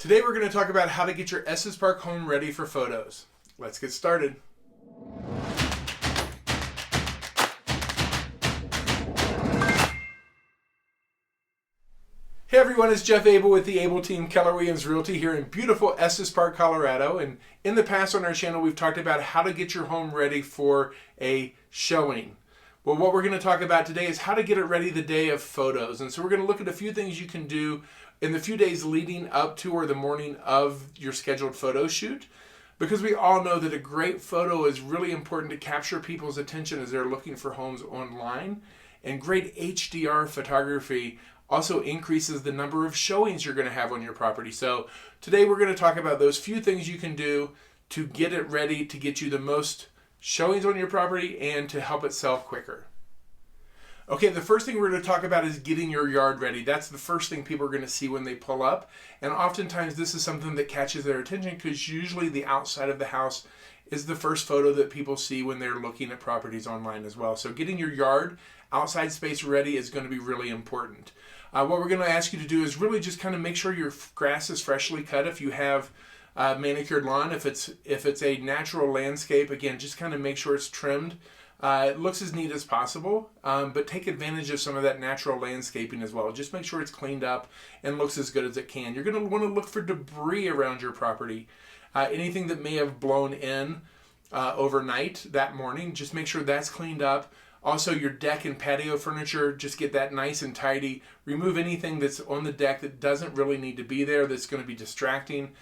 Today we're going to talk about how to get your Estes Park home ready for photos. Let's get started. Hey everyone, it's Jeff Abel with the Abel Team Keller Williams Realty here in beautiful Estes Park, Colorado. And in the past on our channel, we've talked about how to get your home ready for a showing. Well, what we're going to talk about today is how to get it ready the day of photos. And so we're going to look at a few things you can do in the few days leading up to or the morning of your scheduled photo shoot, because we all know that a great photo is really important to capture people's attention as they're looking for homes online. And great HDR photography also increases the number of showings you're going to have on your property. So today we're going to talk about those few things you can do to get it ready to get you the most showings on your property and to help it sell quicker. Okay, the first thing we're going to talk about is getting your yard ready. That's the first thing people are going to see when they pull up. And oftentimes this is something that catches their attention because usually the outside of the house is the first photo that people see when they're looking at properties online as well. So getting your yard outside space ready is going to be really important. What we're going to ask you to do is really just kind of make sure your grass is freshly cut. If you have manicured lawn, if it's a natural landscape, again, just kind of make sure it's trimmed. It looks as neat as possible, but take advantage of some of that natural landscaping as well. Just make sure it's cleaned up and looks as good as it can. You're going to want to look for debris around your property. Anything that may have blown in overnight that morning, just make sure that's cleaned up. Also, your deck and patio furniture, just get that nice and tidy. Remove anything that's on the deck that doesn't really need to be there, that's going to be distracting.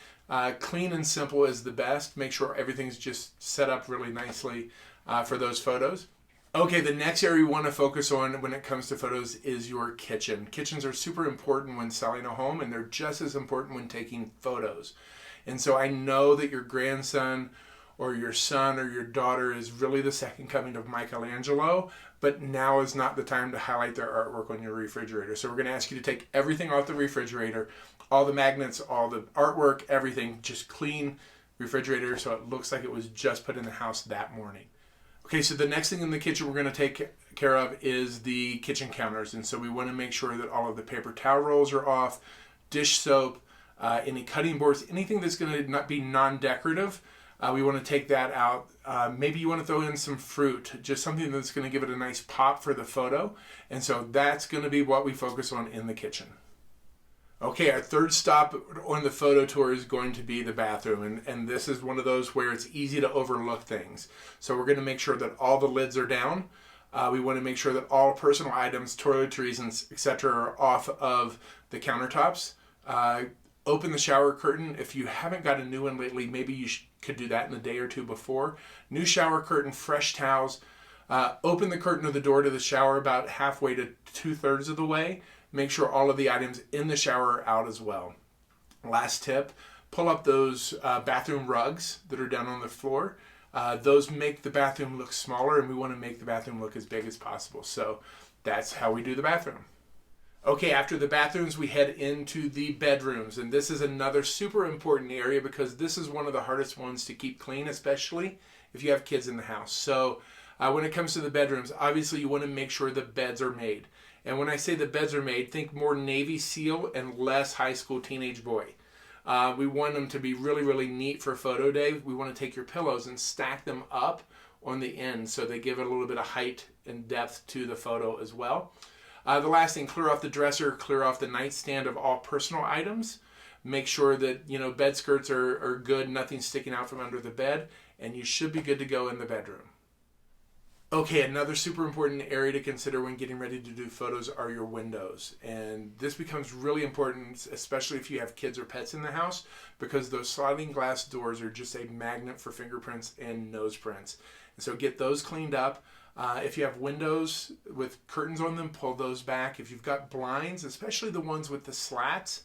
Clean and simple is the best. Make sure everything's just set up really nicely for those photos. Okay, the next area we want to focus on when it comes to photos is your kitchen. Kitchens are super important when selling a home, and they're just as important when taking photos. And so I know that your grandson or your son or your daughter is really the second coming of Michelangelo, but now is not the time to highlight their artwork on your refrigerator. So we're going to ask you to take everything off the refrigerator, all the magnets, all the artwork, everything, just clean refrigerator so it looks like it was just put in the house that morning. Okay, so the next thing in the kitchen we're going to take care of is the kitchen counters. And so we want to make sure that all of the paper towel rolls are off, dish soap, any cutting boards, anything that's going to not be non-decorative. We want to take that out. Maybe you want to throw in some fruit, just something that's going to give it a nice pop for the photo. And so that's going to be what we focus on in the kitchen. Okay, our third stop on the photo tour is going to be the bathroom. And this is one of those where it's easy to overlook things. So we're going to make sure that all the lids are down. We want to make sure that all personal items, toiletries, and etc. are off of the countertops. Open the shower curtain. If you haven't got a new one lately, maybe you could do that in a day or two before. New shower curtain, fresh towels. Open the curtain of the door to the shower about halfway to 2/3 of the way. Make sure all of the items in the shower are out as well. Last tip, pull up those bathroom rugs that are down on the floor. Those make the bathroom look smaller, and we want to make the bathroom look as big as possible. So that's how we do the bathroom. Okay, after the bathrooms, we head into the bedrooms. And this is another super important area because this is one of the hardest ones to keep clean, especially if you have kids in the house. So when it comes to the bedrooms, obviously you want to make sure the beds are made. And when I say the beds are made, think more Navy SEAL and less high school teenage boy. We want them to be really, really neat for photo day. We want to take your pillows and stack them up on the end so they give it a little bit of height and depth to the photo as well. The last thing, clear off the dresser, clear off the nightstand of all personal items. Make sure that, bed skirts are good, nothing's sticking out from under the bed, and you should be good to go in the bedroom. Okay, another super important area to consider when getting ready to do photos are your windows. And this becomes really important, especially if you have kids or pets in the house, because those sliding glass doors are just a magnet for fingerprints and nose prints. And so get those cleaned up. If you have windows with curtains on them, pull those back. If you've got blinds, especially the ones with the slats,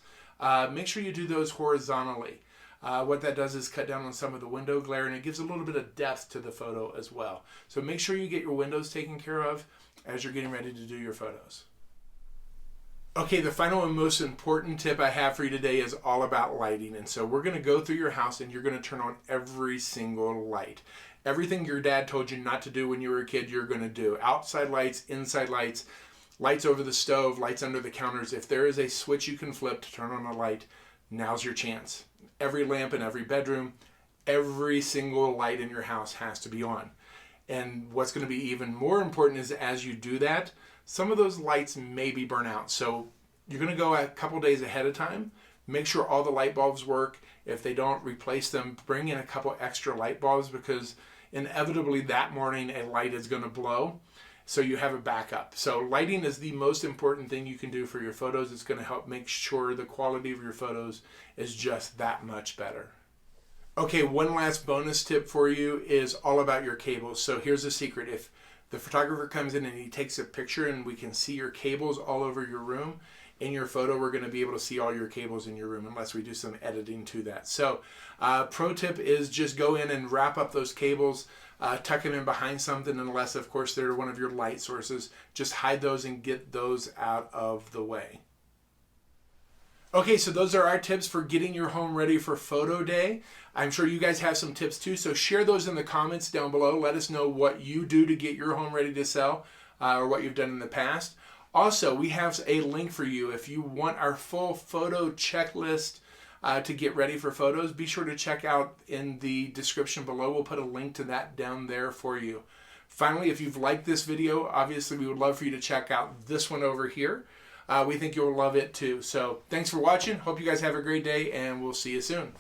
make sure you do those horizontally. What that does is cut down on some of the window glare, and it gives a little bit of depth to the photo as well. So make sure you get your windows taken care of as you're getting ready to do your photos. Okay, the final and most important tip I have for you today is all about lighting. And so we're going to go through your house and you're going to turn on every single light. Everything your dad told you not to do when you were a kid, you're going to do. Outside lights, inside lights, lights over the stove, lights under the counters. If there is a switch you can flip to turn on a light, now's your chance. Every lamp in every bedroom, every single light in your house has to be on. And what's going to be even more important is as you do that, some of those lights may be burnt out. So you're going to go a couple days ahead of time. Make sure all the light bulbs work. If they don't, replace them. Bring in a couple extra light bulbs because inevitably that morning a light is going to blow. So you have a backup. So lighting is the most important thing you can do for your photos. It's going to help make sure the quality of your photos is just that much better. Okay, one last bonus tip for you is all about your cables. So here's a secret. If the photographer comes in and he takes a picture and we can see your cables all over your room, in your photo we're going to be able to see all your cables in your room unless we do some editing to that. So pro tip is just go in and wrap up those cables, tuck them in behind something unless of course they're one of your light sources. Just hide those and get those out of the way. Okay, so those are our tips for getting your home ready for photo day. I'm sure you guys have some tips too, so share those in the comments down below. Let us know what you do to get your home ready to sell or what you've done in the past. Also, we have a link for you. If you want our full photo checklist to get ready for photos, be sure to check out in the description below. We'll put a link to that down there for you. Finally, if you've liked this video, obviously we would love for you to check out this one over here. We think you'll love it too. So thanks for watching. Hope you guys have a great day and we'll see you soon.